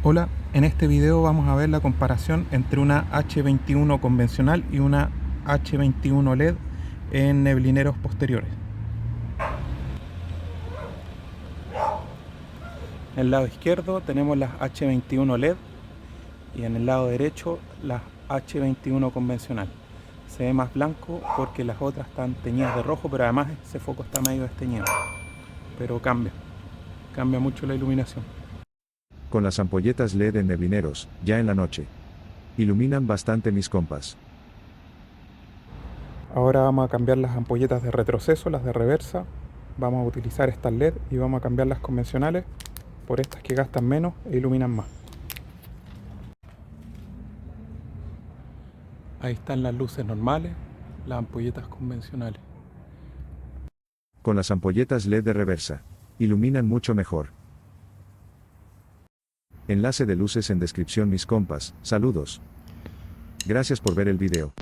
Hola, en este video vamos a ver la comparación entre una H21 convencional y una H21 LED en neblineros posteriores. En el lado izquierdo tenemos las H21 LED y en el lado derecho las H21 convencional. Se ve más blanco porque las otras están teñidas de rojo, pero además ese foco está medio desteñido. Pero cambia mucho la iluminación. Con las ampolletas LED en neblineros, ya en la noche. Iluminan bastante mis compas. Ahora vamos a cambiar las ampolletas de retroceso, las de reversa. Vamos a utilizar estas LED y vamos a cambiar las convencionales por estas que gastan menos e iluminan más. Ahí están las luces normales, las ampolletas convencionales. Con las ampolletas LED de reversa. Iluminan mucho mejor. Enlace de luces en descripción mis compas, saludos. Gracias por ver el video.